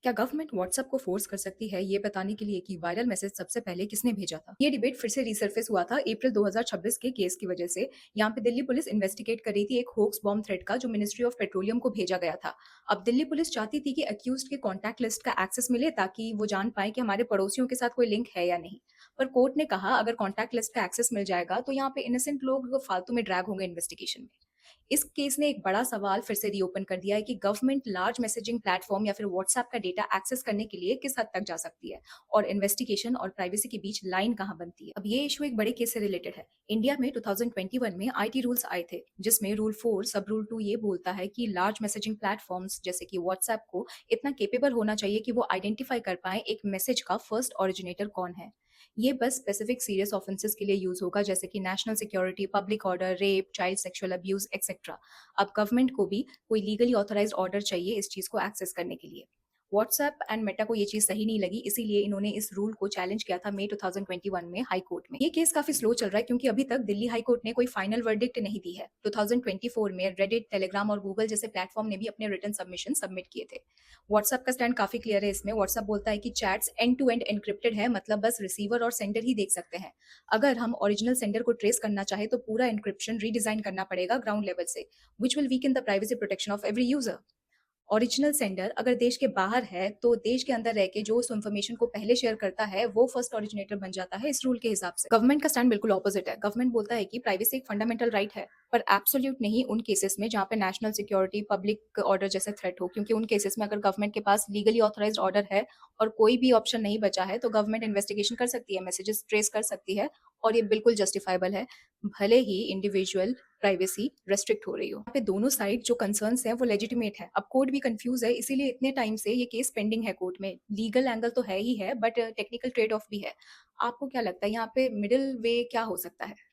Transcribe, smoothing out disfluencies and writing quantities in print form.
क्या government WhatsApp को force कर सकती है ये बताने के लिए कि वायरल मैसेज सबसे पहले किसने भेजा था? ये डिबेट फिर से रिसर्फेस हुआ था अप्रैल 2026 के केस की वजह से। यहाँ पे दिल्ली पुलिस इन्वेस्टिगेट कर रही थी एक होक्स बॉम्ब थ्रेट का जो मिनिस्ट्री ऑफ पेट्रोलियम को भेजा गया था। अब दिल्ली पुलिस चाहती थी कि अक्यूज्ड के कॉन्टैक्ट लिस्ट का एक्सेस मिले ताकि वो जान पाए कि हमारे पड़ोसियों के साथ कोई लिंक है या नहीं। पर कोर्ट ने कहा अगर कॉन्टैक्ट लिस्ट का एक्सेस मिल जाएगा तो यहाँ पे इनोसेंट लोग फालतू में ड्रैग होंगे इन्वेस्टिगेशन में। इस केस ने एक बड़ा सवाल फिर से रीओपन कर दिया है कि गवर्नमेंट लार्ज मैसेजिंग प्लेटफॉर्म या फिर व्हाट्सएप का डेटा एक्सेस करने के लिए किस हद तक जा सकती है और इन्वेस्टिगेशन और प्राइवेसी के बीच लाइन कहां बनती है। अब ये इशू एक बड़े केस से रिलेटेड है। इंडिया में 2021 में आईटी रूल्स आए थे जिसमें रूल 4 सब रूल 2 ये बोलता है कि लार्ज मैसेजिंग प्लेटफॉर्म्स जैसे कि व्हाट्सएप को इतना केपेबल होना चाहिए कि वो आइडेंटिफाई कर पाए एक मैसेज का फर्स्ट ओरिजिनेटर कौन है। ये बस स्पेसिफिक सीरियस ऑफेंसेस के लिए यूज होगा जैसे कि national security, public order, rape, child sexual abuse etcetera. अब गवर्नमेंट को भी कोई लीगली ऑथराइज्ड ऑर्डर चाहिए इस चीज को एक्सेस करने के लिए। व्हाट्सएप एंड मेटा को ये चीज सही नहीं लगी, इसीलिए इन्होंने इस रूल को चैलेंज किया था मई 2021 में हाई कोर्ट में। ये केस काफी स्लो चल रहा है क्योंकि अभी तक दिल्ली हाई कोर्ट ने कोई फाइनल वर्डिक्ट नहीं दी है। 2024 में रेडिट, टेलीग्राम और गूगल जैसे प्लेटफॉर्म ने भी अपने रिटर्न सबमिशन सबमिट किए थे। व्हाट्सएप का स्टैंड काफी क्लियर है इसमें। व्हाट्सएप बोलता है कि chats end to end encrypted है, मतलब बस रिसीवर और सेंडर ही देख सकते हैं। अगर हम ओरिजिनल सेंडर को ट्रेस करना चाहे तो पूरा एन्क्रिप्शन रीडिजाइन करना पड़ेगा ग्राउंड लेवल से, which will weaken the privacy protection of every user। Original sender अगर देश के बाहर है तो देश के अंदर रह के जो उस इन्फॉर्मेशन को पहले शेयर करता है वो फर्स्ट ओरिजिनेटर बन जाता है इस रूल के हिसाब से। गवर्नमेंट का स्टैंड बिल्कुल ऑपोजिट है। गवर्नमेंट बोलता है कि प्राइवेसी एक फंडामेंटल राइट है, पर एब्सोल्यूट नहीं उन केसेस में जहाँ पे नेशनल सिक्योरिटी, पब्लिक ऑर्डर जैसे थ्रेट हो, क्योंकि उन केसेस में अगर गवर्नमेंट के पास लीगली ऑथराइज्ड ऑर्डर है और कोई भी ऑप्शन नहीं बचा है तो गवर्नमेंट इन्वेस्टिगेशन कर सकती है, मैसेजेस ट्रेस कर सकती है और ये बिल्कुल जस्टिफाइबल है, भले ही इंडिविजुअल प्राइवेसी रेस्ट्रिक्ट हो रही हो। यहाँ पे दोनों साइड जो कंसर्न्स हैं वो लेजिटिमेट है। अब कोर्ट भी कंफ्यूज है, इसीलिए इतने टाइम से ये केस पेंडिंग है कोर्ट में। लीगल एंगल तो है ही है बट टेक्निकल ट्रेड ऑफ भी है। आपको क्या लगता है यहाँ पे मिडिल वे क्या हो सकता है?